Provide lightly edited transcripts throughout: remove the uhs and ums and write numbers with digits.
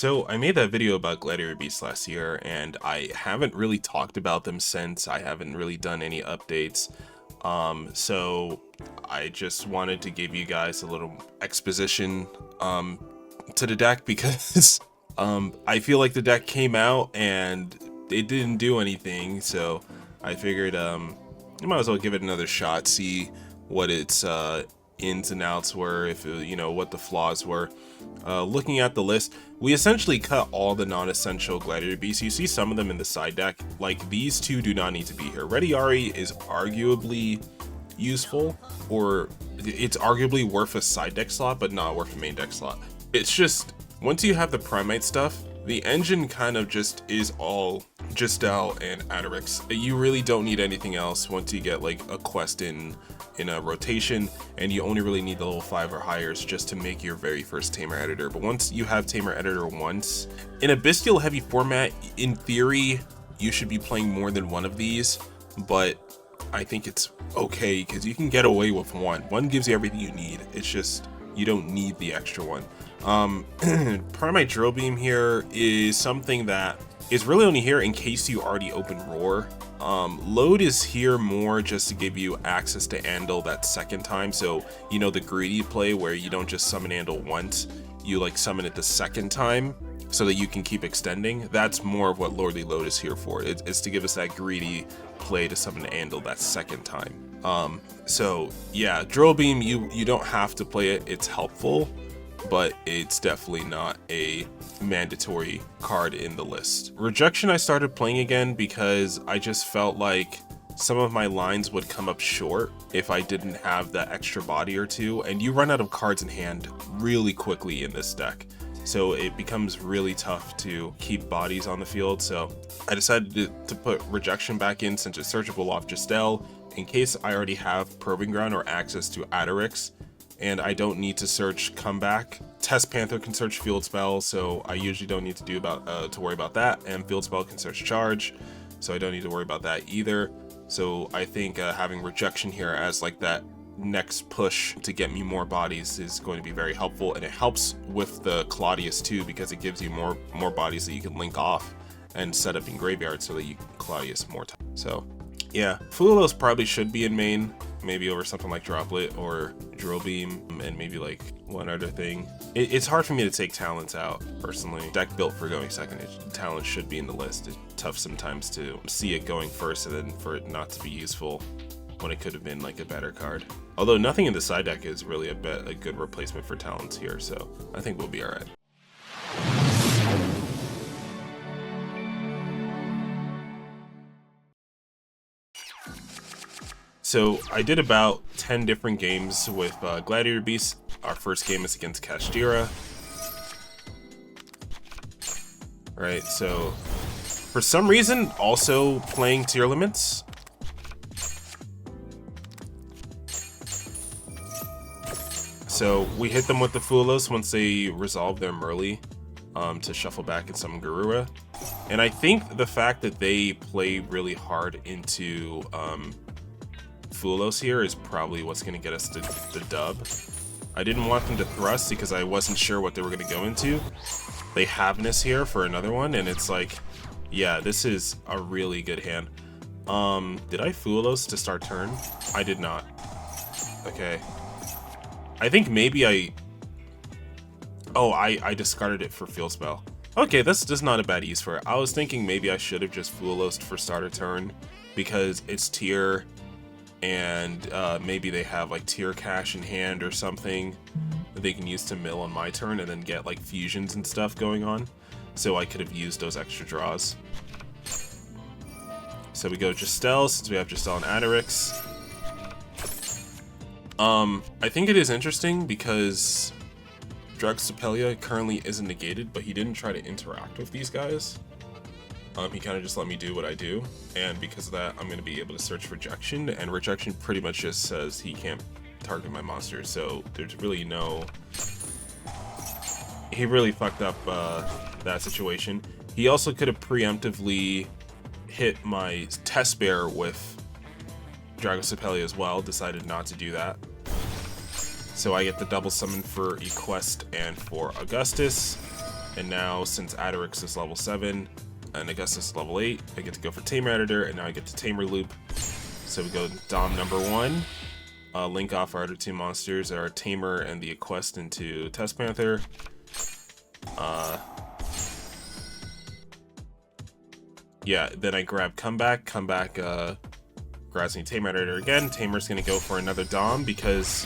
So I made that video about Gladiator beasts last year, and I haven't really talked about them since. I haven't really done any updates. So I just wanted to give you guys a little exposition to the deck because I feel like the deck came out and it didn't do anything. So I figured you might as well give it another shot, see what its ins and outs were, if you know what the flaws were. Looking at the list, we essentially cut all the non-essential Gladiator beasts. You see some of them in the side deck, like these two do not need to be here. Rediari is arguably useful, or it's arguably worth a side deck slot, but not worth a main deck slot. It's just, once you have the Primite stuff, the engine kind of just is all Gistel and Adderix. You really don't need anything else once you get like a quest in a rotation, and you only really need the level 5 or higher just to make your very first Tamer Editor. But once you have Tamer Editor once, in a bestial heavy format, in theory, you should be playing more than one of these, but I think it's okay because you can get away with one. One gives you everything you need. It's just, you don't need the extra one. Primite Drill Beam here is something that is really only here in case you already open Roar. Load is here more just to give you access to Andal that second time. So, you know, the greedy play where you don't just summon Andal once, you like summon it the second time so that you can keep extending. That's more of what Lordly Load is here for. It's to give us that greedy play to summon Andal that second time. So yeah, Drill Beam, you don't have to play it. It's helpful, but it's definitely not a mandatory card in the list. Rejection I started playing again because I just felt like some of my lines would come up short if I didn't have that extra body or two, and you run out of cards in hand really quickly in this deck. So it becomes really tough to keep bodies on the field. So I decided to put Rejection back in since it's searchable off Gistel in case I already have Probing Ground or access to Adderix, and I don't need to search Comeback. Test Panther can search Field Spell, so I usually don't need to worry about that, and Field Spell can search Charge, so I don't need to worry about that either. So I think having Rejection here as like that next push to get me more bodies is going to be very helpful, and it helps with the Claudius too because it gives you more bodies that you can link off and set up in graveyard so that you can Claudius more time. So yeah, Fulos probably should be in main, maybe over something like Droplet or Drill Beam, and maybe like one other thing. It's hard for me to take Talents out, personally. Deck built for going second, Talents should be in the list. It's tough sometimes to see it going first and then for it not to be useful when it could have been like a better card. Although nothing in the side deck is really a good replacement for Talents here, so I think we'll be alright. So I did about 10 different games with Gladiator Beasts. Our first game is against Kashtira. Right, so for some reason, also playing Tier Limits. So we hit them with the Fulos once they resolve their Merly to shuffle back and summon Garura. And I think the fact that they play really hard into Fulos here is probably what's going to get us the dub. I didn't want them to thrust because I wasn't sure what they were going to go into. They have Nist here for another one, and it's like, yeah, this is a really good hand. Did I Fulos to start turn? I did not. Okay. I think maybe I discarded it for Field Spell. Okay, that's just not a bad use for it. I was thinking maybe I should have just Fulos for starter turn because it's tier, and maybe they have like Tear Kash in hand or something that they can use to mill on my turn and then get like fusions and stuff going on. So I could have used those extra draws. So we go Gistel since we have Gistel and Adderix. I think it is interesting because Dragostapelia currently isn't negated, but he didn't try to interact with these guys. He kind of just let me do what I do, and because of that, I'm going to be able to search Rejection, and Rejection pretty much just says he can't target my monster, so there's really no... He really fucked up that situation. He also could have preemptively hit my Test Bear with Dragostapelia as well, decided not to do that. So I get the double summon for Equest and for Augustus. And now, since Adderix is level 7 and Augustus is level 8, I get to go for Tamer Editor, and now I get to Tamer Loop. So we go Dom number 1, link off our other 2 monsters, our Tamer and the Equest, into Test Panther. Yeah, then I grab Comeback, grabs me Tamer Editor again. Tamer's gonna go for another Dom because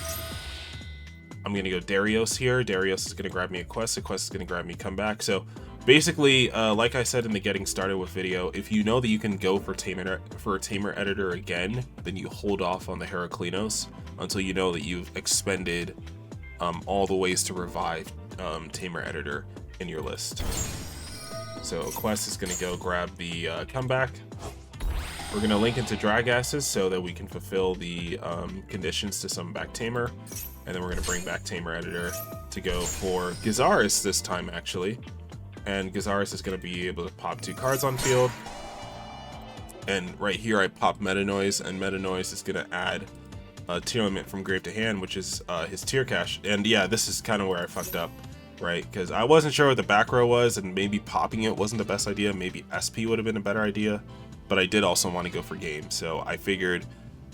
I'm gonna go Darius here. Darius is gonna grab me Equest is gonna grab me Comeback. So basically, like I said in the getting started with video, if you know that you can go for a Tamer Editor again, then you hold off on the Heraclinos until you know that you've expended all the ways to revive Tamer Editor in your list. So Quest is going to go grab the Comeback. We're going to link into Dragasses so that we can fulfill the conditions to summon back Tamer. And then we're going to bring back Tamer Editor to go for Gizaris this time, actually. And Gizaris is going to be able to pop 2 cards on field. And right here I pop Meta Noise, and Meta Noise is going to add a Tear Element from Grave to Hand, which is his Tear Kash. And yeah, this is kind of where I fucked up. Right, because I wasn't sure what the back row was, and maybe popping it wasn't the best idea. Maybe SP would have been a better idea, but I did also want to go for game, so I figured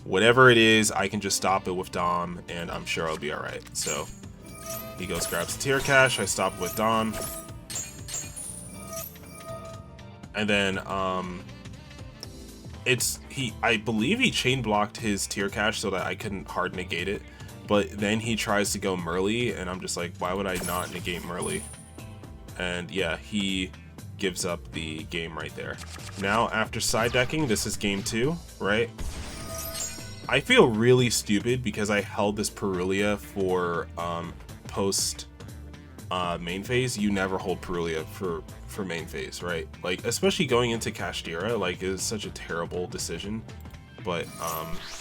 whatever it is, I can just stop it with Dom, and I'm sure I'll be alright. So he goes, grabs Tear Kash, I stop with Dom, and then I believe he chain blocked his Tear Kash so that I couldn't hard negate it. But then he tries to go Merly, and I'm just like, why would I not negate Merly? And yeah, he gives up the game right there. Now, after side decking, this is game 2, right? I feel really stupid because I held this Perulia for post main phase. You never hold Perulia for main phase, right? Like, especially going into Kashtira, like, it was such a terrible decision. But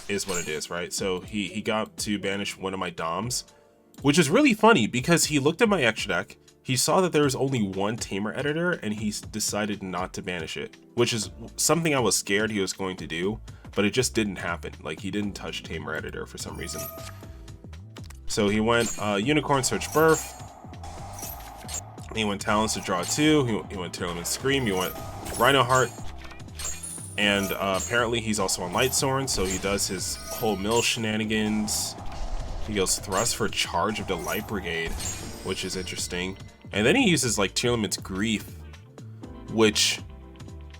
is what it is, right? So he got to banish one of my Doms, which is really funny because he looked at my extra deck, he saw that there was only 1 Tamer Editor, and he decided not to banish it, which is something I was scared he was going to do, but it just didn't happen. Like, he didn't touch Tamer Editor for some reason. So he went Unicorn, Search Birth, he went Talons to draw 2, he went Tearlament Scream, he went Rhino Heart, and apparently he's also on Lightsworn, so he does his whole mill shenanigans. He goes Thrust for Charge of the Light Brigade, which is interesting. And then he uses like Tearlament's Grief, which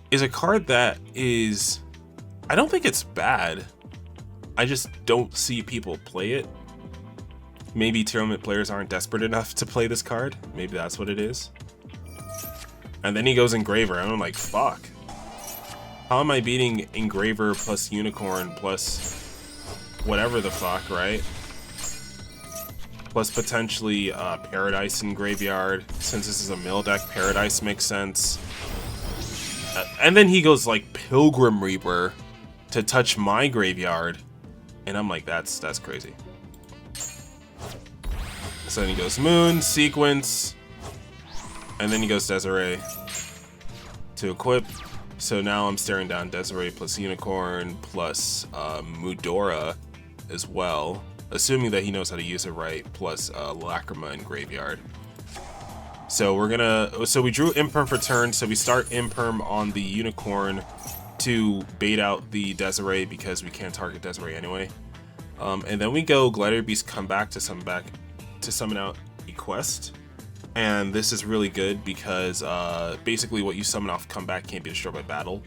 is a card that is, I don't think it's bad. I just don't see people play it. Maybe Tearlament players aren't desperate enough to play this card. Maybe that's what it is. And then he goes Engraver, and I'm like, fuck. How am I beating Engraver plus Unicorn plus whatever the fuck, right? Plus potentially Paradise in Graveyard. Since this is a mill deck, Paradise makes sense. And then he goes like Pilgrim Reaper to touch my graveyard. And I'm like, that's crazy. So then he goes Moon, Sequence. And then he goes Desiree to equip. So now I'm staring down Desiree plus Unicorn plus Mudora as well, assuming that he knows how to use it right, plus Lacrima in Graveyard. So we drew Imperm for turn, so we start Imperm on the Unicorn to bait out the Desiree because we can't target Desiree anyway. And then we go Gladiator Beast Comeback to summon out Equest. And this is really good because basically what you summon off Comeback can't be destroyed by battle.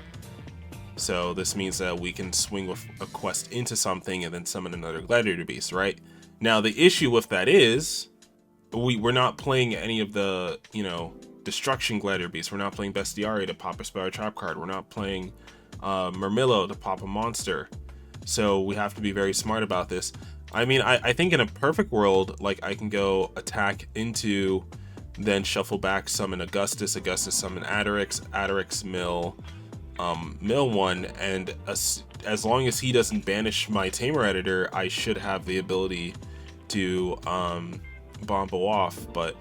So this means that we can swing with a quest into something and then summon another Gladiator Beast, right? Now the issue with that is we're not playing any of the, Destruction Gladiator Beasts. We're not playing Bestiary to pop a Spiral Trap card. We're not playing Murmillo to pop a monster. So we have to be very smart about this. I mean, I think in a perfect world, like I can go attack into, then shuffle back, summon Augustus, summon Adderix mill 1, and as long as he doesn't banish my Tamer Editor, I should have the ability to Bombo off, but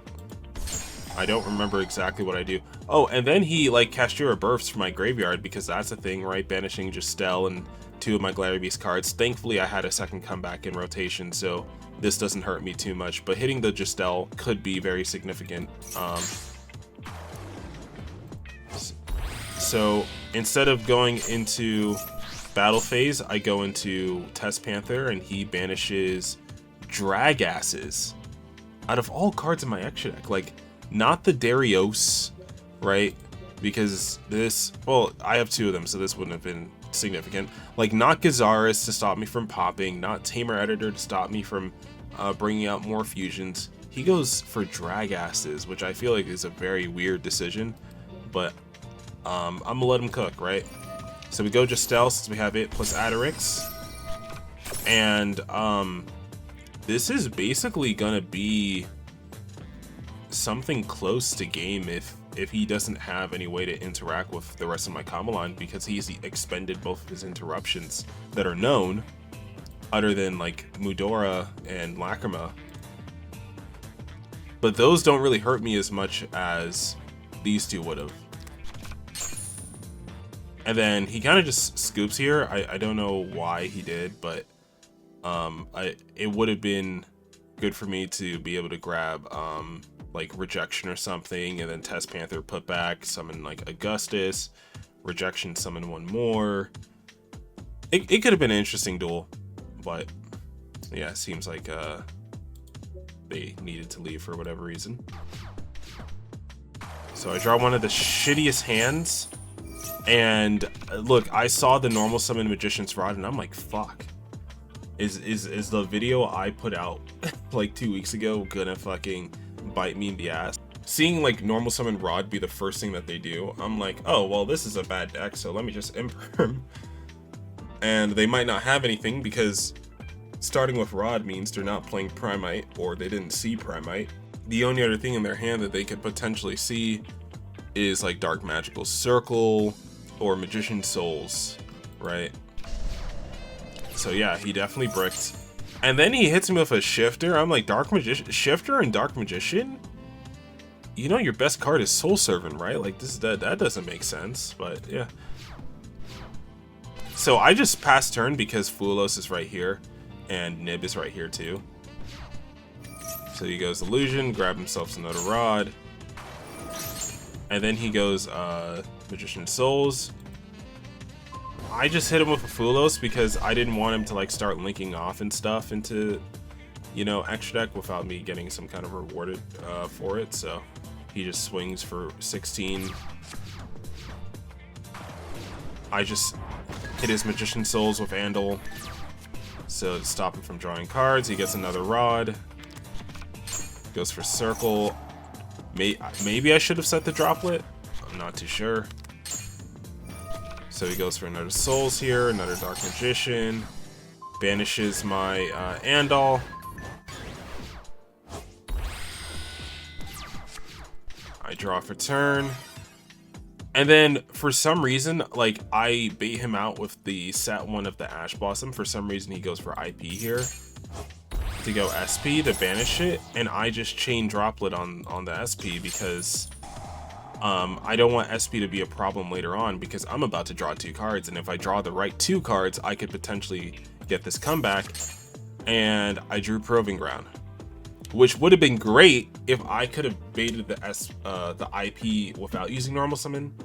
I don't remember exactly what I do. Oh, and then he like Kashtira Births from my graveyard because that's a thing, right? Banishing Justel and 2 of my Gladiator Beast cards. Thankfully, I had a second comeback in rotation, so this doesn't hurt me too much. But hitting the Justel could be very significant. So instead of going into battle phase, I go into Test Panther, and he banishes Drag Asses. Out of all cards in my extra deck, like, not the Darius, right? Because this, well, I have 2 of them, so this wouldn't have been significant. Like, not Gazaris to stop me from popping, not Tamer Editor to stop me from bringing out more fusions. He goes for Drag Asses, which I feel like is a very weird decision, but I'm gonna let him cook, right? So we go Justel since we have it, plus Adarix. And this is basically gonna be something close to game if he doesn't have any way to interact with the rest of my combo line, because he's expended both of his interruptions that are known, other than like Mudora and Lacrima. But those don't really hurt me as much as these 2 would have. And then he kind of just scoops here. I don't know why he did, but it would have been good for me to be able to grab like Rejection or something, and then Test Panther, put back, summon like Augustus, Rejection, summon 1 more. It could have been an interesting duel, but yeah, it seems like they needed to leave for whatever reason. So I draw one of the shittiest hands. And look, I saw the normal summon Magician's Rod, and I'm like, fuck. Is the video I put out like 2 weeks ago gonna fucking bite me in the ass? Seeing like normal summon Rod be the first thing that they do, I'm like, oh, well, this is a bad deck, so let me just imperm. And they might not have anything, because starting with Rod means they're not playing Primite, or they didn't see Primite. The only other thing in their hand that they could potentially see is like Dark Magical Circle or Magician Souls, right? So yeah, he definitely bricked. And then he hits me with a Shifter. I'm like, Dark Magician, Shifter and Dark Magician? You know your best card is Soul Servant, right? Like, that doesn't make sense, but yeah. So I just pass turn because Fulos is right here, and Nib is right here too. So he goes Illusion, grab himself another Rod. And then he goes Magician Souls. I just hit him with a Fulos because I didn't want him to like start linking off and stuff into, you know, extra deck without me getting some kind of rewarded for it. So he just swings for 16. I just hit his Magician Souls with Andal, so to stop him from drawing cards. He gets another Rod. Goes for Circle. Maybe I should have set the Droplet. I'm not too sure. So he goes for another Souls here, another Dark Magician. Banishes my Andal. I draw for turn. And then, for some reason, like, I bait him out with the set 1 of the Ash Blossom. For some reason, he goes for IP here to go SP to banish it, and I just chain Droplet on the SP because I don't want SP to be a problem later on, because I'm about to draw 2 cards, and if I draw the right 2 cards, I could potentially get this comeback. And I drew Proving Ground, which would have been great if I could have baited the IP without using normal summon,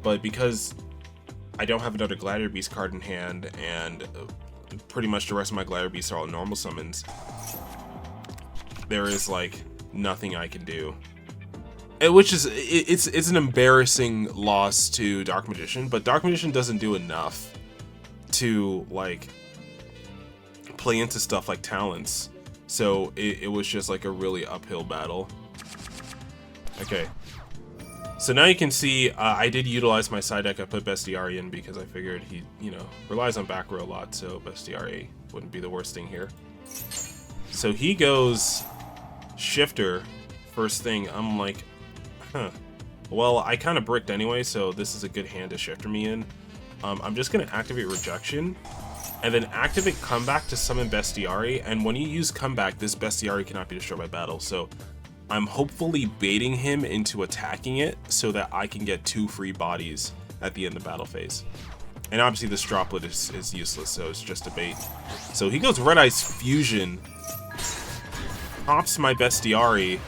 but because I don't have another Gladiator Beast card in hand, and pretty much the rest of my Gladiator Beasts are all normal summons, there is like nothing I can do. Which is, it's an embarrassing loss to Dark Magician, but Dark Magician doesn't do enough to like play into stuff like Talents. So it was just like a really uphill battle. Okay. So now you can see I did utilize my side deck. I put Bestiary in because I figured he, you know, relies on back row a lot, so Bestiary wouldn't be the worst thing here. So he goes Shifter first thing. I'm like, huh. Well, I kind of bricked anyway, so this is a good hand to Shifter me in. I'm just going to activate Rejection, and then activate Comeback to summon Bestiary, and when you use Comeback, this Bestiary cannot be destroyed by battle, so I'm hopefully baiting him into attacking it so that I can get 2 free bodies at the end of battle phase. And obviously this Droplet is useless, so it's just a bait. So he goes Red Eyes Fusion, pops my Bestiary,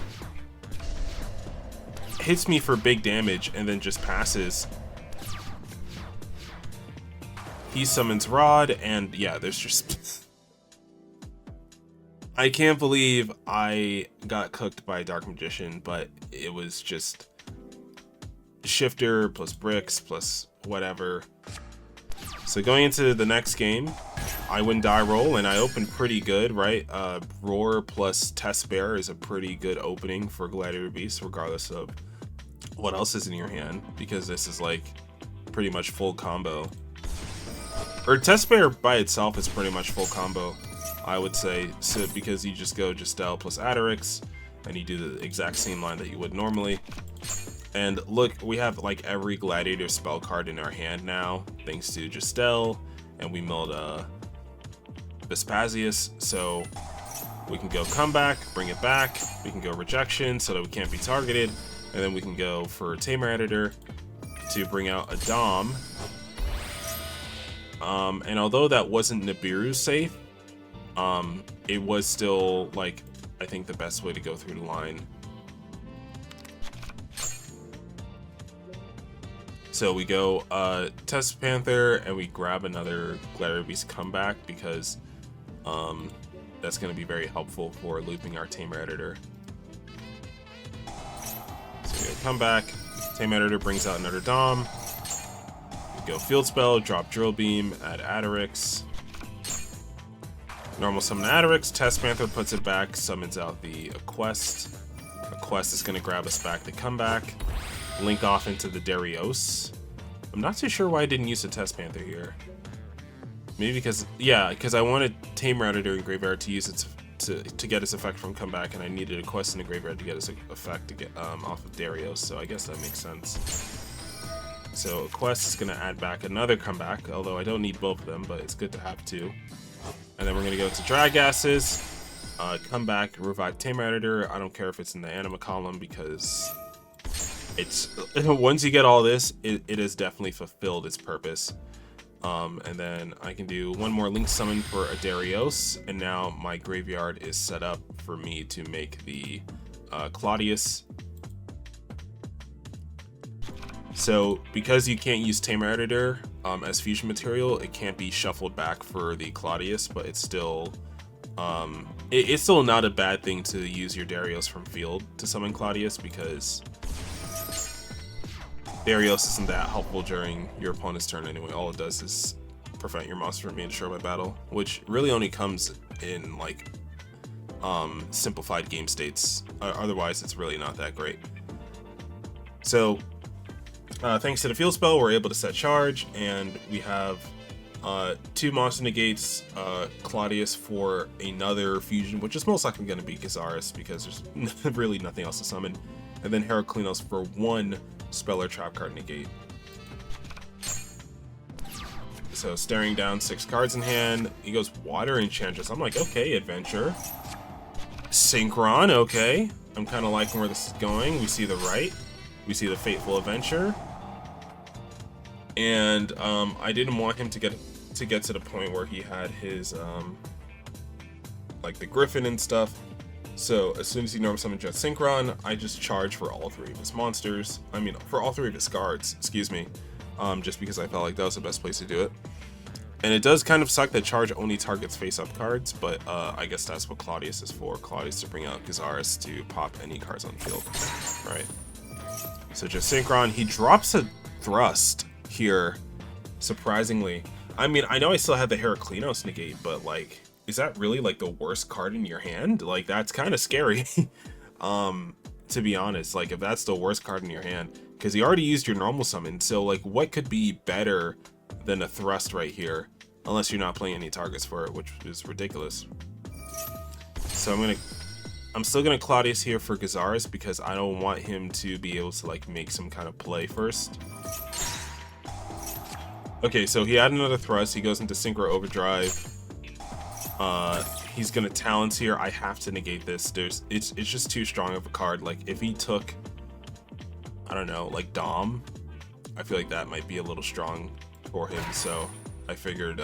hits me for big damage, and then just passes. he summons Rod, and yeah, there's just... I can't believe I got cooked by Dark Magician, but it was just Shifter plus Bricks plus whatever. So going into the next game, I win die roll, and I open pretty good, right? Roar plus Test Bear is a pretty good opening for Gladiator Beast, regardless of what else is in your hand, because this is like pretty much full combo. Or Test Bear by itself is pretty much full combo, I would say, so because you just go Justel plus Aderix, and you do the exact same line that you would normally. And look, we have like every Gladiator spell card in our hand now, thanks to Justel, and we milled Vespasius, so we can go Comeback, bring it back, we can go Rejection so that we can't be targeted, and then we can go for Tamer Editor to bring out a Dom. And although that wasn't Nibiru's safe, it was still, like, I think the best way to go through the line. So we go Test Panther, and we grab another Gladiator Beast Comeback, because that's going to be very helpful for looping our Tamer Editor. So we go Comeback, Tamer Editor brings out another Dom. We go Field Spell, drop Drill Beam, add Aderix. Normal summon Aderix, Test Panther puts it back, summons out the Quest. A Quest is going to grab us back to Comeback. Link off into the Darius. I'm not too sure why I didn't use the Test Panther here. Maybe because, yeah, because I wanted Tamer Editor in Graveyard to use it to get its effect from Comeback, and I needed a Quest in the Graveyard to get its effect to get off of Darius, so I guess that makes sense. So a Quest is going to add back another Comeback, although I don't need both of them, but it's good to have two. And then we're going to go to Drag Asses, Comeback, revive Tamer Editor. I don't care if it's in the Anima column, because it's once you get all this, it has definitely fulfilled its purpose. And then I can do one more Link Summon for a Darius, and now my graveyard is set up for me to make the Claudius. So because you can't use Tamer Editor as fusion material, it can't be shuffled back for the Claudius, but it's still it's still not a bad thing to use your Darius from field to summon Claudius, because Darius isn't that helpful during your opponent's turn anyway. All it does is prevent your monster from being destroyed by battle, which really only comes in like simplified game states. Otherwise, it's really not that great. So thanks to the field spell, we're able to set charge, and we have two monster negates, Claudius for another fusion, which is most likely going to be Gazaris, because there's really nothing else to summon, and then Heraclinos for one spell or trap card negate. So staring down 6 cards in hand, he goes Water Enchantress. I'm like, okay, Adventure Synchron, okay. I'm kind of liking where this is going. We see the right, we see the Fateful Adventure, and I didn't want him to get to the point where he had his like the Griffin and stuff. So as soon as he normal summons Jet Synchron, I just charge for all 3 of his monsters. I mean, for all 3 of his cards, excuse me. Just because I felt like that was the best place to do it. And it does kind of suck that charge only targets face-up cards, but I guess that's what Claudius is for. Claudius to bring out Gazaris to pop any cards on the field, right? So just Synchron, he drops a Thrust here, surprisingly. I mean, I know I still have the Heraclinos negate, but like, is that really like the worst card in your hand? Like, that's kind of scary, to be honest. Like, if that's the worst card in your hand, because you already used your normal summon, so like, what could be better than a Thrust right here, unless you're not playing any targets for it, which is ridiculous. So I'm still gonna Claudius here for Gazaris, because I don't want him to be able to like make some kind of play first. Okay, so he had another Thrust. He goes into Synchro Overdrive. He's gonna Talons here. I have to negate this. It's just too strong of a card. Like, if he took, I don't know, like Dom, I feel like that might be a little strong for him. So I figured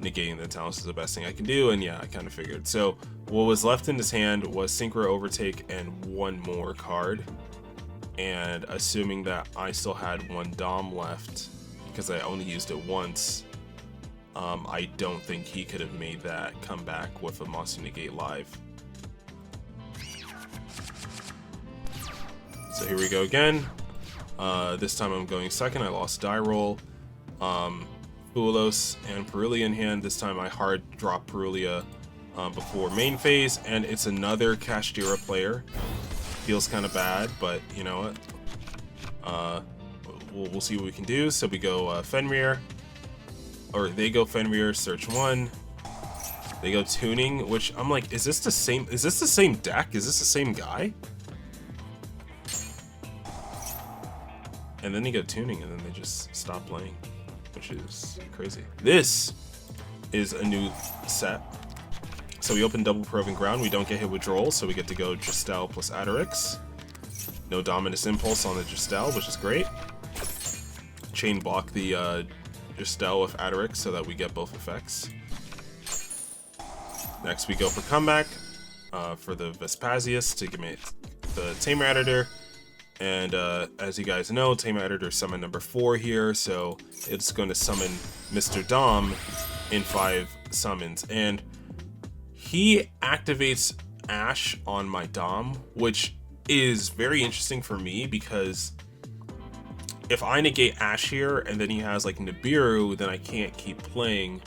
negating the Talons is the best thing I can do, and yeah, I kind of figured. So what was left in his hand was Synchro Overtake and one more card. And assuming that I still had one Dom left, because I only used it once, I don't think he could have made that comeback with a Monster Negate live. So here we go again. This time I'm going second. I lost die roll. Fuelos and Perulia in hand. This time I hard drop Perulia before main phase, and it's another Kashtira player. Feels kind of bad, but you know what? We'll see what we can do. So we go Fenrir, or they go Fenrir, search 1. They go tuning, which I'm like, is this the same? Is this the same deck? Is this the same guy? And then they go tuning, and then they just stop playing, which is crazy. This is a new set. So we open double Proving Ground. We don't get hit with Droll, so we get to go Justel plus Adderix. No Dominus Impulse on the Justel, which is great. Chain block the Justel with Adderix so that we get both effects. Next we go for Comeback for the Vespasius to give me the Tamer Editor. And as you guys know, Tamer Editor summon number 4 here, so it's going to summon Mr. Dom in 5 summons. And he activates Ash on my Dom, which is very interesting for me because if I negate Ash here and then he has like Nibiru, then I can't keep playing.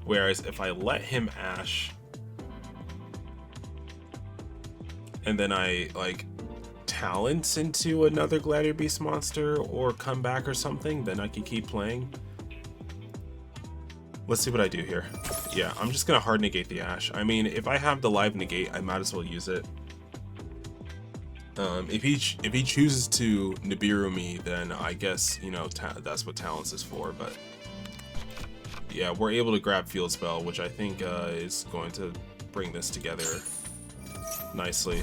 Whereas if I let him Ash and then I like talents into another Gladiator Beast monster or come back or something, then I can keep playing. Let's see what I do here. Yeah, I'm just gonna hard negate the Ash. I mean, if I have the live negate, I might as well use it. If he chooses to Nibiru me, then I guess, you know, that's what talents is for. But yeah, we're able to grab Field Spell, which I think is going to bring this together nicely.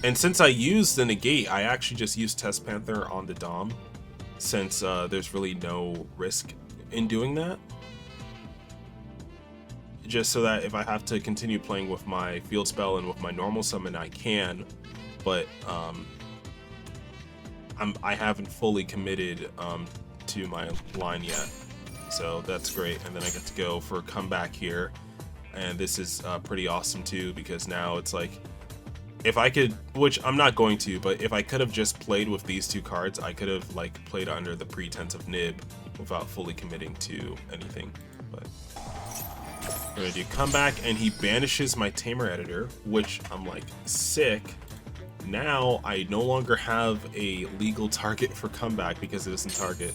And since I used the negate, I actually just used Test Panther on the Dom, since there's really no risk in doing that. Just so that if I have to continue playing with my Field Spell and with my normal summon, I can. But I haven't fully committed to my line yet, so that's great. And then I get to go for a comeback here, and this is pretty awesome too, because now it's like, if I could, which I'm not going to, but if I could have just played with these 2 cards, I could have like played under the pretense of Nib without fully committing to anything. But we're gonna do comeback, and he banishes my Tamer Editor, which I'm like, sick. Now I no longer have a legal target for comeback because it doesn't target.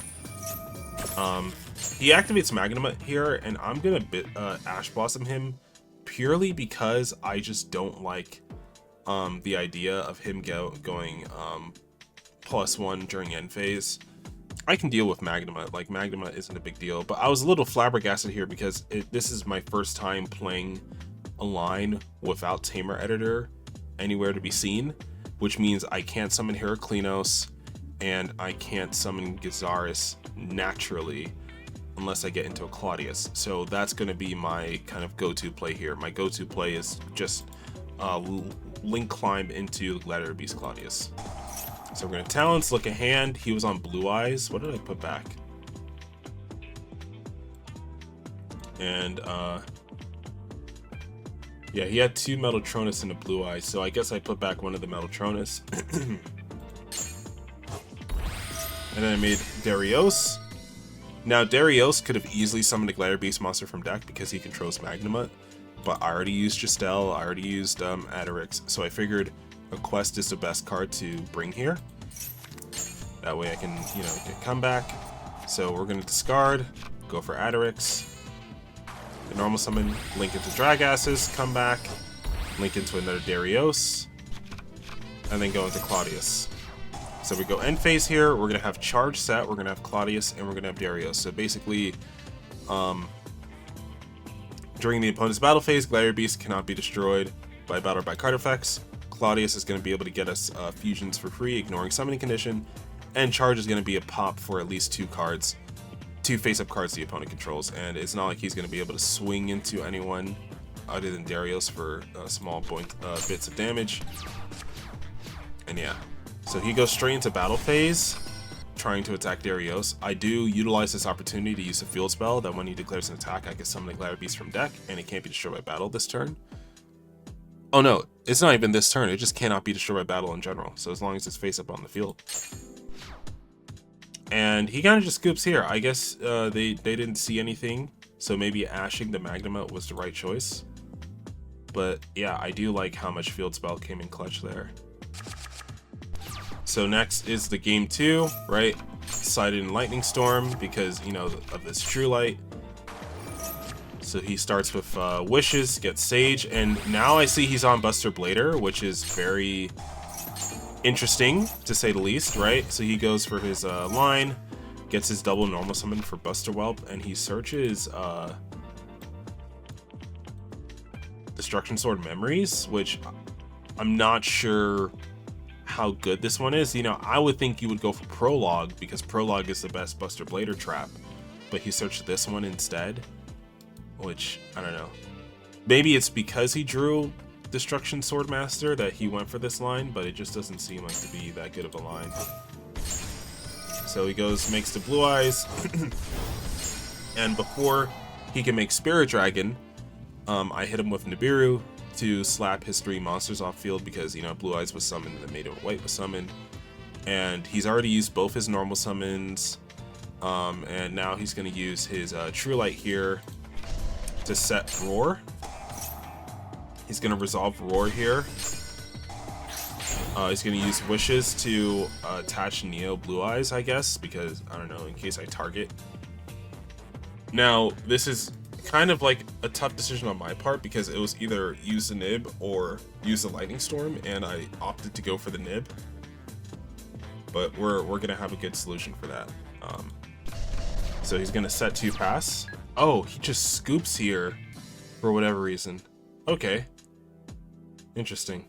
He activates Magnum here, and I'm gonna Ash Blossom him purely because I just don't like the idea of him going +1 during end phase. I can deal with Magnuma, like Magnuma isn't a big deal, but I was a little flabbergasted here because this is my first time playing a line without Tamer Editor anywhere to be seen, which means I can't summon Heraclinos and I can't summon Gizaris naturally unless I get into a Claudius. So that's going to be my kind of go-to play here. My go-to play is just Link Climb into Gladiator Beast Claudius. So we're going to Talents, look at hand. He was on Blue Eyes. What did I put back? And yeah, he had 2 Metaltronus and a Blue Eyes, so I guess I put back one of the Metaltronus. And then I made Darius. Now Darius could have easily summoned a Gladiator Beast monster from deck because he controls Magnamut, but I already used Justel, I already used Adderix, so I figured a Quest is the best card to bring here. That way I can, you know, get comeback. So we're going to discard, go for Adderix, the normal summon, link into Dragasses, come back, link into another Darius, and then go into Claudius. So we go end phase here, we're going to have Charge set, we're going to have Claudius, and we're going to have Darius. So basically, during the opponent's battle phase, Gladiator Beast cannot be destroyed by battle or by card effects. Claudius is going to be able to get us fusions for free, ignoring summoning condition, and Charge is going to be a pop for at least 2 cards, 2 face-up cards the opponent controls, and it's not like he's going to be able to swing into anyone other than Darius for small bits of damage. And yeah, so he goes straight into battle phase, trying to attack Darius, I do utilize this opportunity to use a field spell that when he declares an attack, I can summon a Gladiator Beast from deck, and it can't be destroyed by battle this turn. Oh no, it's not even this turn, it just cannot be destroyed by battle in general, so as long as it's face up on the field. And he kind of just scoops here. I guess they didn't see anything, so maybe ashing the Magnum was the right choice. But yeah, I do like how much field spell came in clutch there. So next is the game 2, right? Sided in Lightning Storm because, you know, of this True Light. So he starts with Wishes, gets Sage, and now I see he's on Buster Blader, which is very interesting to say the least, right? So he goes for his line, gets his double normal summon for Buster Whelp, and he searches Destruction Sword Memories, which I'm not sure how good this one is. You know, I would think you would go for Prologue because Prologue is the best Buster Blader trap, but he searched this one instead, which I don't know. Maybe it's because he drew Destruction Sword Master that he went for this line, but it just doesn't seem like to be that good of a line. So he goes, makes the Blue Eyes, and before he can make Spirit Dragon, I hit him with Nibiru to slap his 3 monsters off field because, you know, Blue Eyes was summoned and the Maiden of White was summoned, and he's already used both his normal summons, and now he's going to use his True Light here to set Roar. He's going to resolve Roar here. He's going to use Wishes to attach Neo Blue Eyes, I guess, because, I don't know, in case I target. Now, this is kind of like a tough decision on my part because it was either use the Nib or use the Lightning Storm, and I opted to go for the Nib. But we're going to have a good solution for that. So he's going to set 2 pass. Oh, he just scoops here for whatever reason. Okay. Interesting.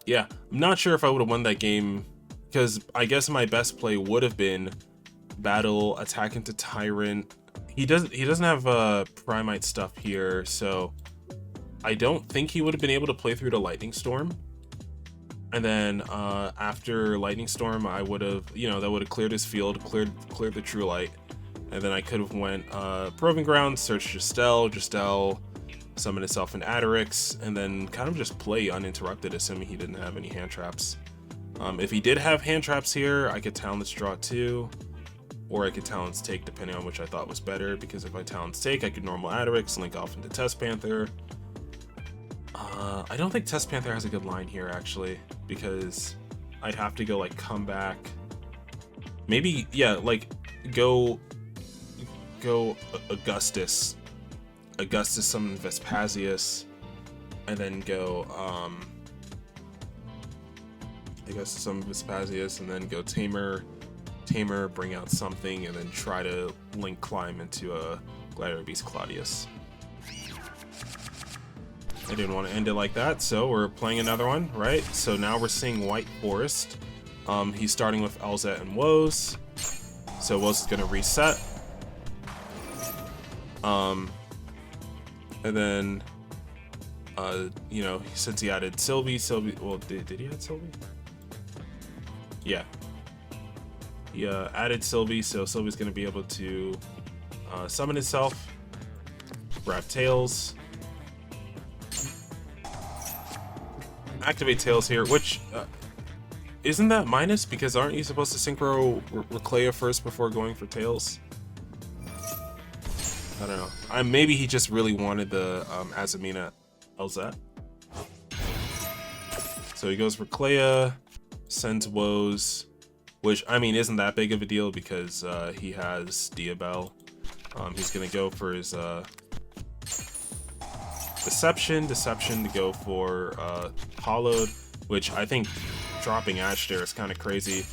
Yeah, I'm not sure if I would have won that game because I guess my best play would have been battle, attack into Tyrant. He doesn't have Primite stuff here, so I don't think he would have been able to play through the Lightning Storm. And then after Lightning Storm, I would have, you know, that would have cleared his field, cleared the True Light, and then I could have went Proving Ground, search Justel, summon itself in Adderix, and then kind of just play uninterrupted, assuming he didn't have any hand traps. If he did have hand traps here, I could Talents draw 2, or I could Talents take, depending on which I thought was better, because if I Talents take, I could normal Adderix, link off into Test Panther. I don't think Test Panther has a good line here, actually, because I'd have to go, like, come back. Maybe, yeah, like, go Augustus summon Vespasius, and then go, Augustus summon Vespasius, and then go Tamer, bring out something, and then try to link climb into a Gladiator Beast Claudius. I didn't want to end it like that, so we're playing another one, right? So now we're seeing White Forest. He's starting with Elzet and Woes. So Woes is going to reset. And then, you know, since he added Sylvie, well, did he add Sylvie? Yeah. He added Sylvie, so Sylvie's going to be able to summon itself, grab Tails, activate Tails here, which isn't that minus, because aren't you supposed to synchro Reclea first before going for Tails? I don't know. Maybe he just really wanted the Azamina Elzet. So he goes for Reclea, sends Woes, which, I mean, isn't that big of a deal because he has Diabel. He's going to go for his Deception to go for Hollowed, which I think dropping Ash there is kind of crazy,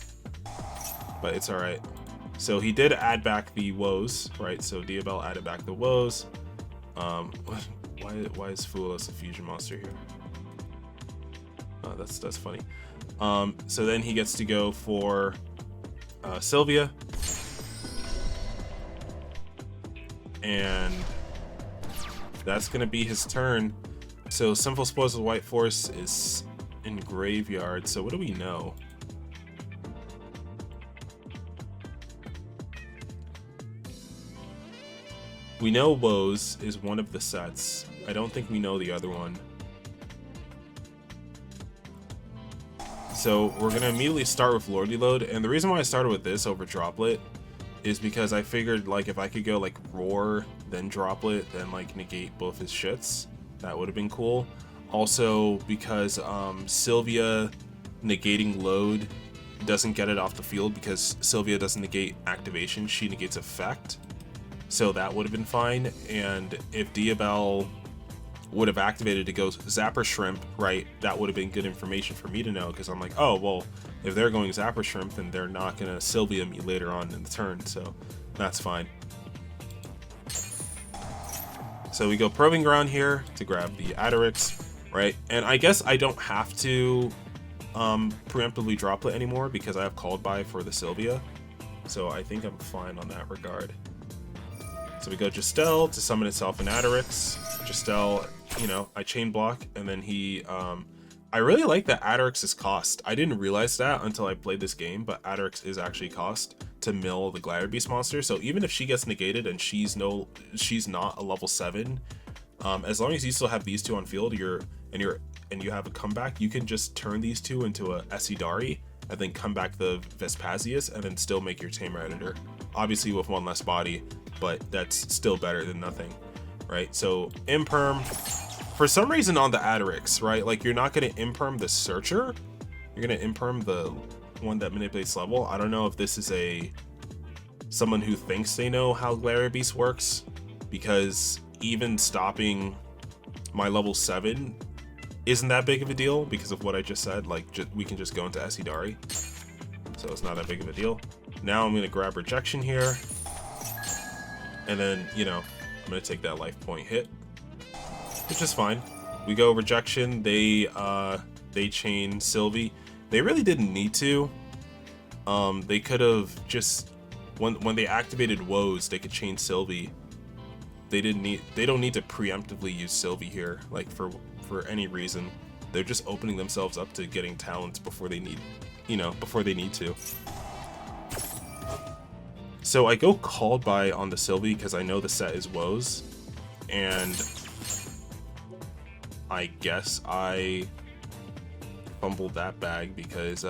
but it's alright. So he did add back the Woes, right? So Diabel added back the Woes. Why is Fulos a fusion monster here? That's funny. So then he gets to go for Sylvia, and that's gonna be his turn. So Sinful Spoils of White Forest is in Graveyard. So what do we know? We know Woes is one of the sets. I don't think we know the other one. So we're gonna immediately start with Lordy Load, and the reason why I started with this over Droplet is because I figured like if I could go like Roar, then Droplet, then like negate both his shits, that would have been cool. Also because Sylvia negating Load doesn't get it off the field because Sylvia doesn't negate activation, she negates effect. So that would have been fine. And if Diabell would have activated to go Zapper Shrimp, right, that would have been good information for me to know, because I'm like, oh, well, if they're going Zapper Shrimp, then they're not going to Sylvia me later on in the turn, so that's fine. So we go Probing Ground here to grab the Adderix, right, and I guess I don't have to preemptively Droplet anymore because I have Called By for the Sylvia, so I think I'm fine on that regard. So we go Justel to summon itself an Adderix. Justel, you know, I chain block, and then he, I really like that Adderix's cost. I didn't realize that until I played this game, but Adderix is actually cost to mill the Gladiator Beast monster. So even if she gets negated and she's not a level 7, as long as you still have these two on field, and you have a comeback, you can just turn these two into a Essidari, and then come back the Vespasius, and then still make your Tamer Editor. Obviously with one less body, but that's still better than nothing, right? So Imperm, for some reason on the Adderix, right? Like you're not gonna Imperm the Searcher, you're gonna Imperm the one that manipulates level. I don't know if this is someone who thinks they know how Gladiator Beast works, because even stopping my level 7 isn't that big of a deal because of what I just said. Like we can just go into Essidari, so it's not that big of a deal. Now I'm gonna grab Rejection here, and then, you know, I'm gonna take that life point hit, which is fine. We go Rejection. They chain Sylvie. They really didn't need to. They could have just when they activated Woes, they could chain Sylvie. They don't need to preemptively use Sylvie here, like for any reason. They're just opening themselves up to getting talents before they need to. So I go Called By on the Sylvie because I know the set is Woes, and I guess I fumbled that bag because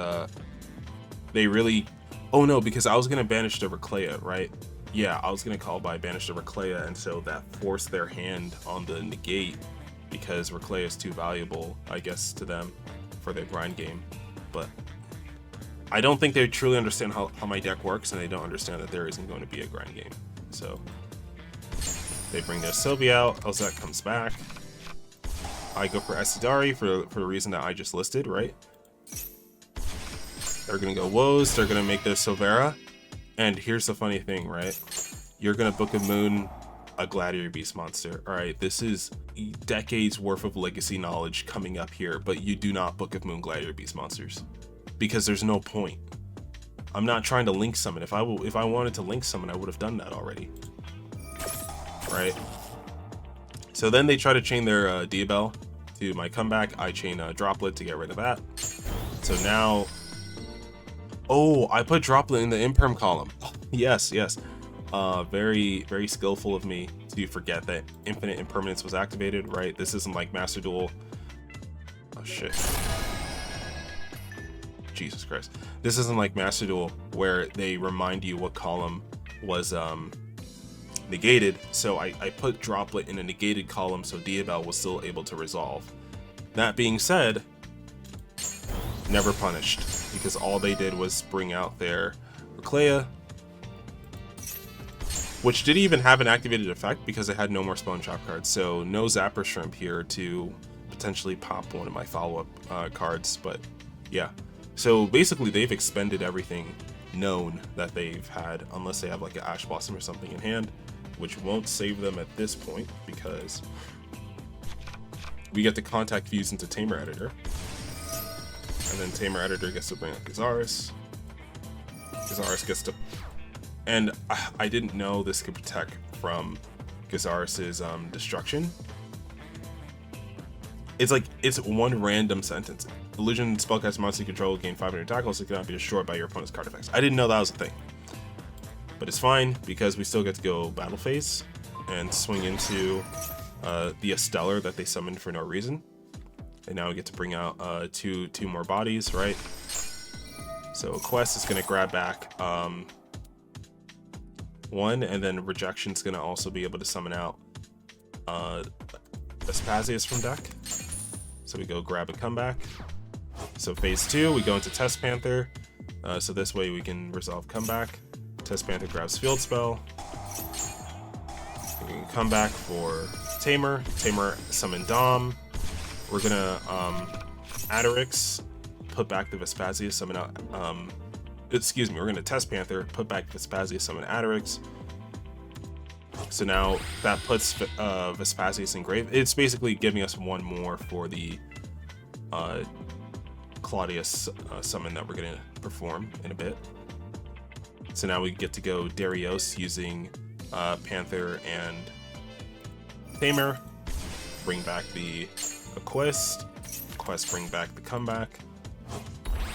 they really... Oh no, because I was gonna banish the Reclea, right? Yeah, I was gonna Called By, banish the Reclea, and so that forced their hand on the negate because Reclea is too valuable, I guess, to them for their grind game. But I don't think they truly understand how my deck works, and they don't understand that there isn't going to be a grind game. So they bring their Sylvie out, Elzette comes back. I go for Essidari for the reason that I just listed, right? They're gonna go Woes, they're gonna make their Silvera, and here's the funny thing, right? You're gonna Book of Moon a Gladiator Beast monster. Alright, this is decades worth of legacy knowledge coming up here, but you do not Book of Moon Gladiator Beast monsters, because there's no point. I'm not trying to link summon. If I wanted to link summon, I would have done that already. Right? So then they try to chain their Diabell to my comeback. I chain Droplet to get rid of that. So now... Oh, I put Droplet in the Imperm column. Yes. Very, very skillful of me to forget that Infinite Impermanence was activated, right? This isn't like Master Duel. Oh, shit. Jesus Christ. This isn't like Master Duel where they remind you what column was negated. So I put Droplet in a negated column so Diabell was still able to resolve. That being said, never punished, because all they did was bring out their Reclea, which didn't even have an activated effect because it had no more Spawn Chop cards. So no Zapper Shrimp here to potentially pop one of my follow-up cards. But yeah, so basically they've expended everything known that they've had, unless they have like an Ash Blossom or something in hand, which won't save them at this point because we get to Contact Fuse into Tamer Editor, and then Tamer Editor gets to bring up Gazaris. Gazaris gets to... And I didn't know this could protect from Gazaris's destruction. It's like, it's one random sentence. Illusion spellcast monster you control gain 500 tackles, it cannot be destroyed by your opponent's card effects. I didn't know that was a thing. But it's fine, because we still get to go battle phase. and swing into the Stellar that they summoned for no reason. And now we get to bring out two more bodies, right? So Quest is going to grab back one, and then Rejection's going to also be able to summon out Vespasius from deck. So we go grab and come back. So phase 2, we go into Test Panther. So this way we can resolve comeback. Test Panther grabs Field Spell. We can come back for Tamer. Tamer summon Dom. We're gonna Adderix, put back the Vespasius, summon out excuse me, we're gonna Test Panther, put back Vespasius, summon Adderix. So now that puts Vespasius in grave. It's basically giving us one more for the Claudius summon that we're gonna perform in a bit. So now we get to go Darius using Panther and Tamer. Bring back the Quest. Quest bring back the comeback.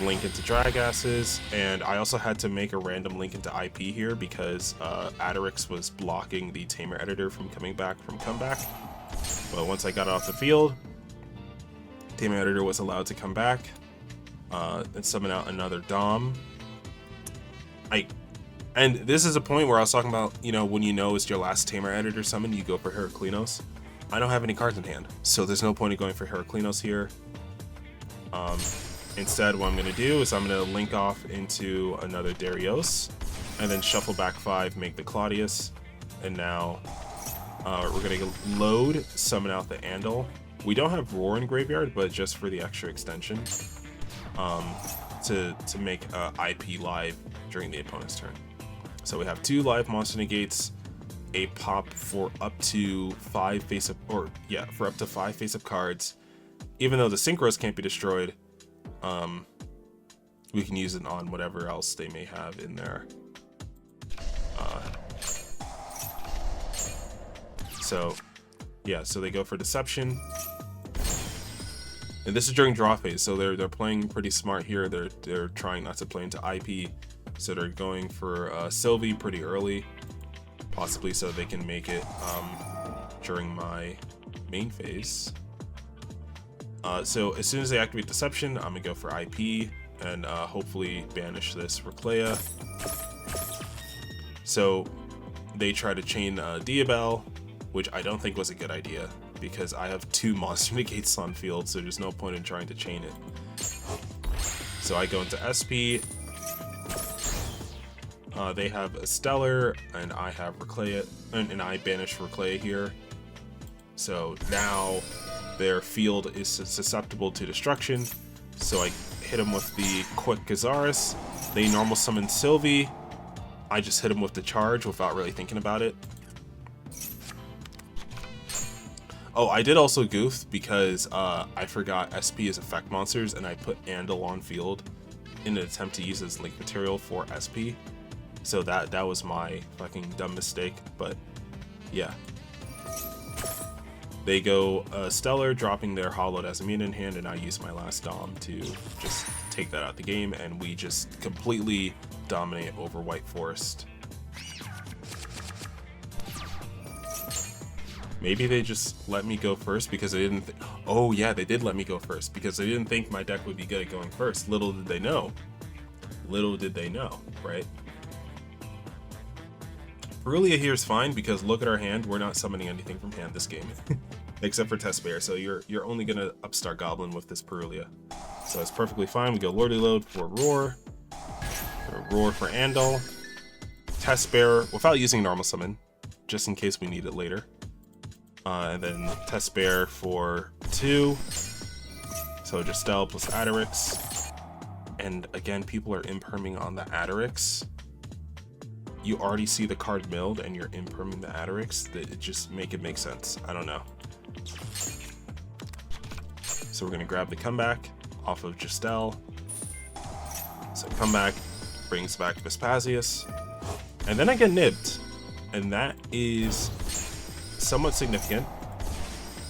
Link into Dragasses, and I also had to make a random link into IP here because Adderix was blocking the Tamer editor from coming back from comeback. But once I got it off the field, Tamer editor was allowed to come back and summon out another Dom. And this is a point where I was talking about, you know, when you know it's your last Tamer editor summon, you go for Heraclinos. I don't have any cards in hand, so there's no point in going for Heraclinos here. Instead, what I'm going to do is I'm going to link off into another Darius, and then shuffle back 5, make the Claudius, and now we're going to load, summon out the Andal. We don't have Roar in Graveyard, but just for the extra extension, to make IP live during the opponent's turn. So we have 2 live monster negates, a pop for up to 5 face-up, for up to 5 face-up cards. Even though the Synchros can't be destroyed, we can use it on whatever else they may have in there. So they go for Deception, and this is during draw phase, so they're playing pretty smart here. They're trying not to play into IP, so they're going for Sylvie pretty early, possibly so they can make it during my main phase. So as soon as they activate Deception, I'm gonna go for IP and hopefully banish this Reclea. So they try to chain Diabel, which I don't think was a good idea because I have 2 monster negates on field, so there's no point in trying to chain it. So I go into SP. They have a Stellar, and I have Reclea, and I banish Reclea here. So now their field is susceptible to destruction, so I hit them with the quick Gazaris. They normal summon Sylvie. I just hit them with the charge without really thinking about it. Oh, I did also goof because I forgot SP is effect monsters, and I put Andal on field in an attempt to use as link material for SP. So that was my fucking dumb mistake, but yeah. They go Stellar, dropping their Hollowed Asimune in hand, and I use my last Dom to just take that out the game, and we just completely dominate over White Forest. Maybe they just let me go first because they didn't oh yeah, they did let me go first because they didn't think my deck would be good at going first. Little did they know. Little did they know, right? Irulia here is fine because look at our hand. We're not summoning anything from hand this game, except for Test Bear. So you're only gonna upstart Goblin with this Irulia, so it's perfectly fine. We go Lordy Load for Roar, or Roar for Andal, Test Bear without using normal summon, just in case we need it later, and then Test Bear for 2. So Justel plus Adderix, and again, people are imperming on the Adderix. You already see the card milled and you're imperming the Adderix. It just make sense. I don't know. So we're gonna grab the comeback off of Justel. So comeback brings back Vespasius, and then I get nibbed, and that is somewhat significant.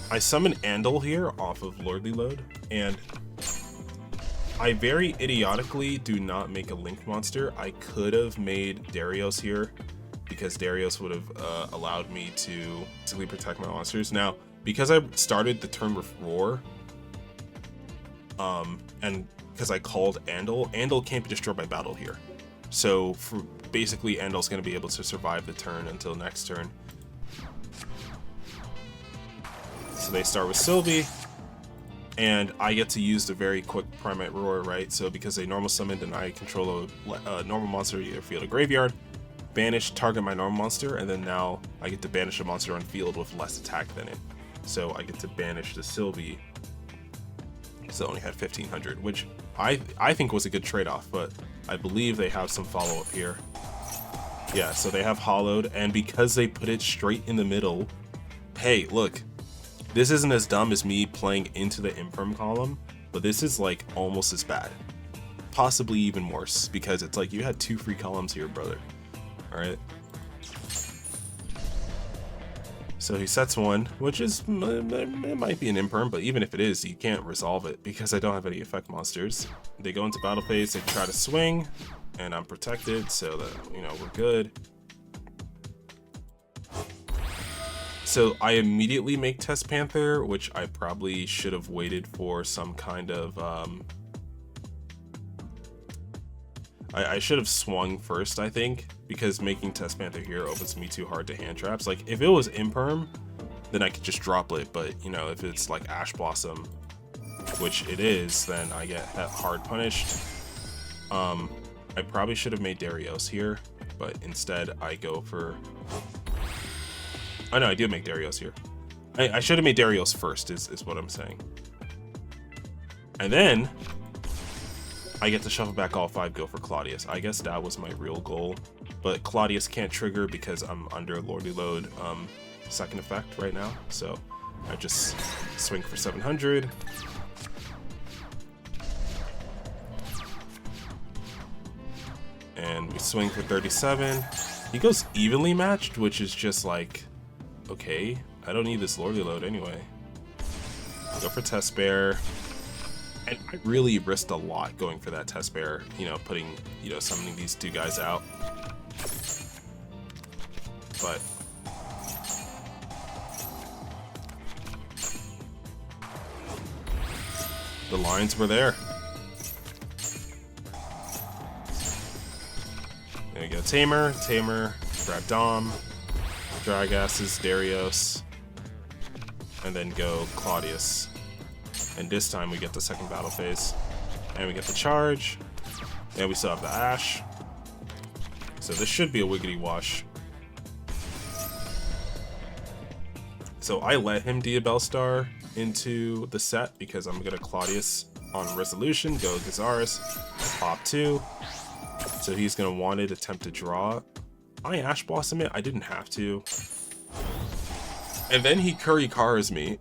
I summon Andal here off of Lordly Load, and I very idiotically do not make a link monster. I could have made Darius here because Darius would have allowed me to basically protect my monsters. Now, because I started the turn with Roar, and because I called Andal can't be destroyed by battle here. So for basically Andal's going to be able to survive the turn until next turn. So they start with Sylvie, and I get to use the very quick Primite Roar, right? So because they normal summoned and I control a normal monster either field or graveyard, banish, target my normal monster, and then now I get to banish a monster on field with less attack than it. So I get to banish the Sylvie, so it only had 1500, which I think was a good trade-off, but I believe they have some follow-up here. Yeah, so they have Hollowed, and because they put it straight in the middle, hey, look, this isn't as dumb as me playing into the Infirm column, but this is like almost as bad. Possibly even worse, because it's like you had 2 free columns here, brother. Alright. So he sets 1, which is, it might be an Imperm, but even if it is, you can't resolve it because I don't have any effect monsters. They go into battle phase, they try to swing, and I'm protected, so that, you know, we're good. So I immediately make Test Panther, which I probably should have waited for some kind of, I should have swung first, I think, because making Test Panther here opens me too hard to hand traps. Like, if it was Imperm, then I could just drop it, but, you know, if it's like Ash Blossom, which it is, then I get hard punished. I probably should have made Darius here, but instead I go for... Oh no, I did make Darius here. I should have made Darius first, is what I'm saying. And then I get to shuffle back all 5, go for Claudius. I guess that was my real goal, but Claudius can't trigger because I'm under Lordy Load second effect right now. So I just swing for 700. And we swing for 37. He goes evenly matched, which is just like, okay, I don't need this Lordy Load anyway. Go for Test Bear. And I really risked a lot going for that Test Bear, you know, putting, you know, summoning these 2 guys out. But the lines were there. There you go, Tamer, grab Dom, drag Asses, Darius, and then go Claudius. And this time we get the second battle phase, and we get the charge, and we still have the Ash. So this should be a wiggity wash. So I let him Diabellstar into the set because I'm gonna Claudius on Resolution, go Gazaris, pop 2. So he's gonna want it, attempt to draw. I Ash Blossom it, I didn't have to. And then he Curry Cars me.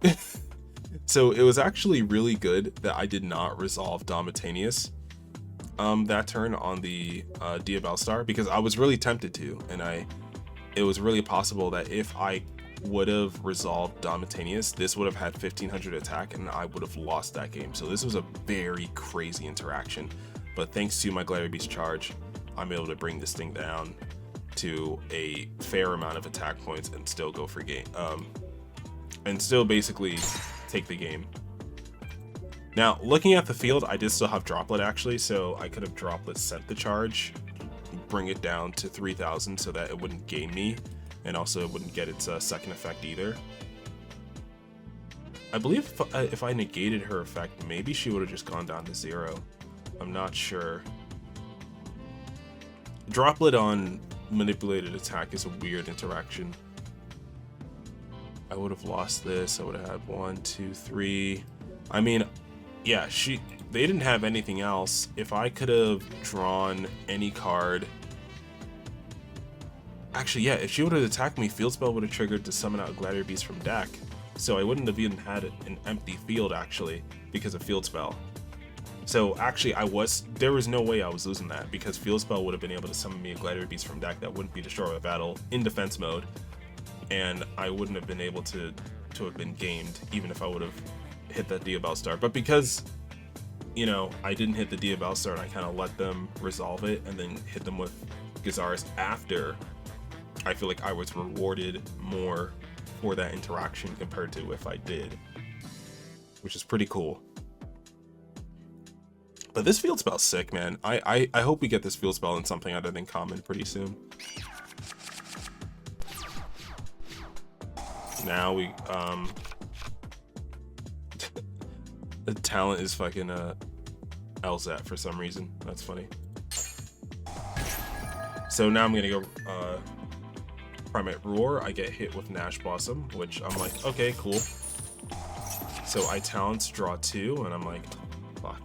So it was actually really good that I did not resolve Domitanius that turn on the Diabellstar, because I was really tempted to, and it was really possible that if I would have resolved Domitanius, this would have had 1500 attack and I would have lost that game. So this was a very crazy interaction, but thanks to my Gladiator Beast charge, I'm able to bring this thing down to a fair amount of attack points and still go for game, and still basically take the game. Now, looking at the field, I did still have Droplet actually, so I could have Droplet set the charge, bring it down to 3000 so that it wouldn't gain me, and also it wouldn't get its second effect either. I believe if I negated her effect, maybe she would have just gone down to 0. I'm not sure. Droplet on manipulated attack is a weird interaction. I would have lost this. I would have had 1, 2, 3. I mean, yeah, they didn't have anything else. If I could have drawn any card, actually, yeah, if she would have attacked me, Field Spell would have triggered to summon out Gladiator Beast from deck. So I wouldn't have even had an empty field actually because of Field Spell. So actually, there was no way I was losing that, because Field Spell would have been able to summon me a Gladiator Beast from deck that wouldn't be destroyed by battle in defense mode, and I wouldn't have been able to have been gamed even if I would have hit that Diabellstar. But because, you know, I didn't hit the Diabellstar and I kind of let them resolve it and then hit them with Gazaris after I feel like I was rewarded more for that interaction compared to if I did, which is pretty cool. But this field spell's sick, man. I hope we get this field spell in something other than common pretty soon. Now we the talent is fucking LZAT for some reason. That's funny. So now I'm gonna go Primite Roar. I get hit with Nash Blossom, which I'm like, okay, cool. So I talents draw 2, and I'm like, fuck.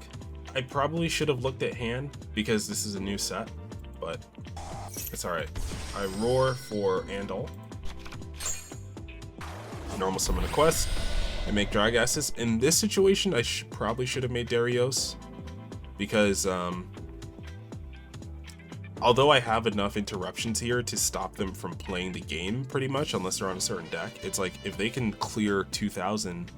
I probably should have looked at hand because this is a new set, but it's alright. I roar for Andal. Normal summon a quest. I make Dragasses. In this situation, I probably should have made Darius because although I have enough interruptions here to stop them from playing the game pretty much, unless they're on a certain deck, it's like if they can clear 2000,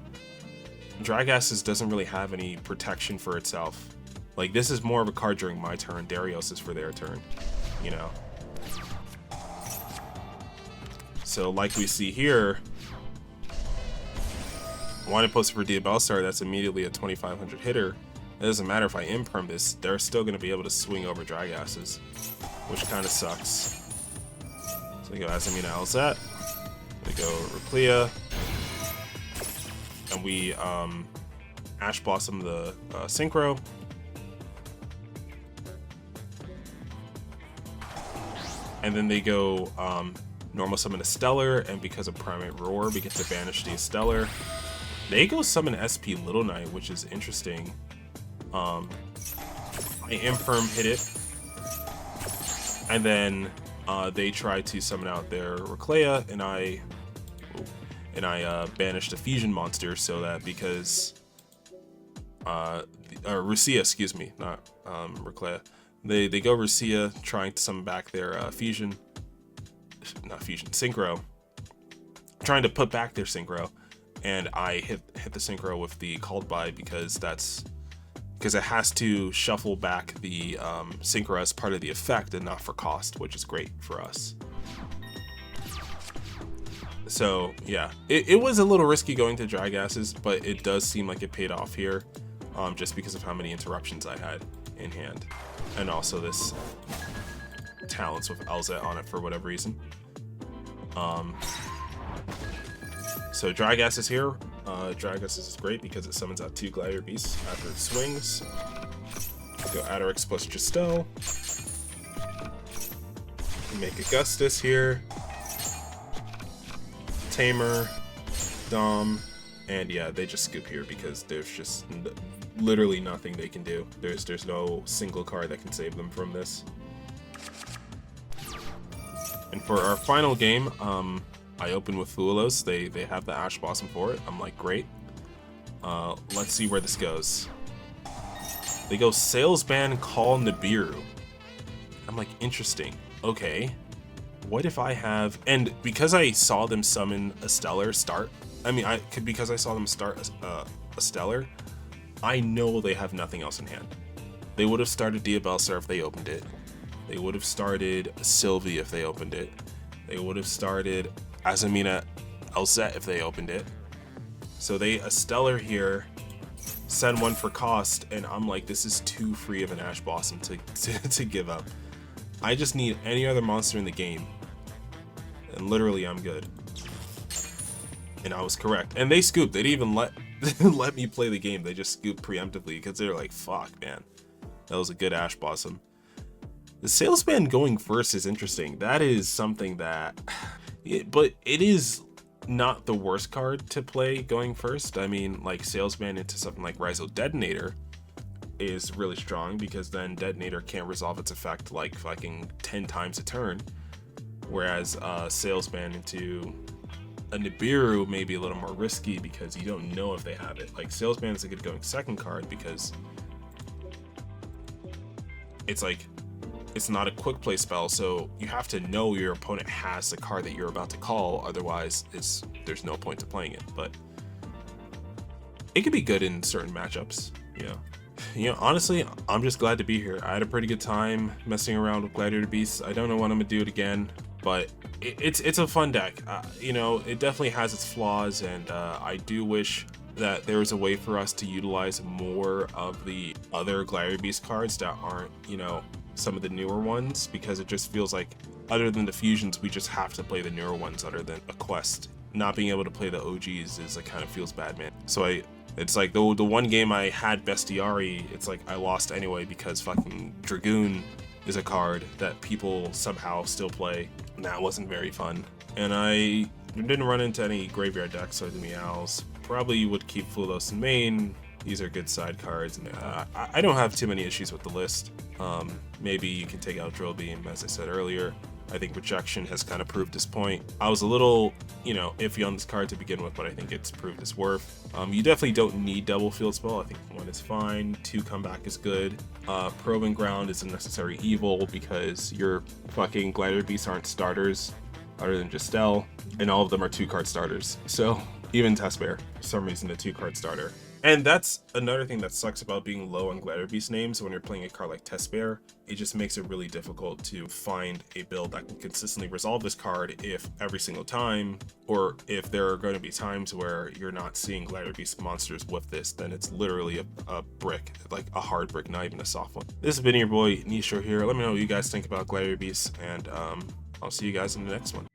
Dragasses doesn't really have any protection for itself. Like, this is more of a card during my turn, Darius is for their turn, you know? So like we see here, when I post for Diabellstar, that's immediately a 2500 hitter. It doesn't matter if I imperm this, they're still going to be able to swing over Dragasses, which kind of sucks. So we go Azamina Alzat, we go Reclea, and we Ash Blossom the Synchro. And then they go normal summon a Stellar, and because of Primate Roar, we get to banish the Stellar. They go summon SP Little Knight, which is interesting. I imperm hit it, and then they try to summon out their Reclea, and I banished a fusion monster so that because Rusia, excuse me, not Reclea. They go Rusia trying to summon back their Synchro, trying to put back their Synchro, and I hit the Synchro with the Called By because it has to shuffle back the Synchro as part of the effect and not for cost, which is great for us. So yeah, it was a little risky going to Dragasses, but it does seem like it paid off here, just because of how many interruptions I had in hand, and also this talents with Elza on it for whatever reason. So Dragasses here. Dragasses is great because it summons out 2 Gladiator Beasts after it swings. Go Adarix plus Justel. Make Augustus here. Tamer, Dom, and yeah, they just scoop here because there's just literally nothing they can do. There's no single card that can save them from this. And for our final game, I open with Fuelos. They have the Ash Blossom for it. I'm like, great. Let's see where this goes. They go Salesman, Call Nibiru. I'm like, interesting. Okay. What if I have, and because I saw them summon a Stellar start, because I saw them start a Stellar, I know they have nothing else in hand. They would have started Diabellstar if they opened it. They would have started Sylvie if they opened it. They would have started Azamina Elzet if they opened it. So they a Stellar here, send 1 for cost, and I'm like, this is too free of an Ash Blossom to give up. I just need any other monster in the game, and literally I'm good. And I was correct. And they scooped. They didn't even let me play the game. They just scooped preemptively because they're like, fuck, man. That was a good Ash Blossom. The Salesman going first is interesting. That is something that... but it is not the worst card to play going first. I mean, like, Salesman into something like Rhizo Detonator is really strong because then Detonator can't resolve its effect like fucking 10 times a turn. Whereas Salesman into a Nibiru may be a little more risky because you don't know if they have it. Like, Salesman is a good going second card because it's like, it's not a quick play spell, so you have to know your opponent has the card that you're about to call, otherwise there's no point to playing it. But it could be good in certain matchups, you know, honestly, I'm just glad to be here. I had a pretty good time messing around with Gladiator Beasts. I don't know when I'm gonna do it again. but it's a fun deck. You know, it definitely has its flaws, and I do wish that there was a way for us to utilize more of the other Gladiator Beast cards that aren't, you know, some of the newer ones, because it just feels like, other than the fusions, we just have to play the newer ones other than a quest. Not being able to play the OGs is like, kind of feels bad, man. So it's like the one game I had Bestiari, it's like I lost anyway because fucking Dragoon is a card that people somehow still play, and that wasn't very fun. And I didn't run into any graveyard decks, so the Meows probably would keep Fulos in main. These are good side cards, and I don't have too many issues with the list. Maybe you can take out Drill Beam, as I said earlier. I think Rejection has kind of proved this point. I was a little, you know, iffy on this card to begin with, but I think it's proved its worth. You definitely don't need double Field Spell. I think 1 is fine, 2 Comeback is good. Probing Ground is a necessary evil because your fucking Gladiator Beasts aren't starters other than Justel, and all of them are 2-card starters. So even Testbear, for some reason, a 2-card starter. And that's another thing that sucks about being low on Gladiator Beast names. When you're playing a card like Testbear, it just makes it really difficult to find a build that can consistently resolve this card if every single time, or if there are going to be times where you're not seeing Gladiator Beast monsters with this, then it's literally a brick, like a hard brick, not even a soft one. This has been your boy Nistro here. Let me know what you guys think about Gladiator Beasts, and I'll see you guys in the next one.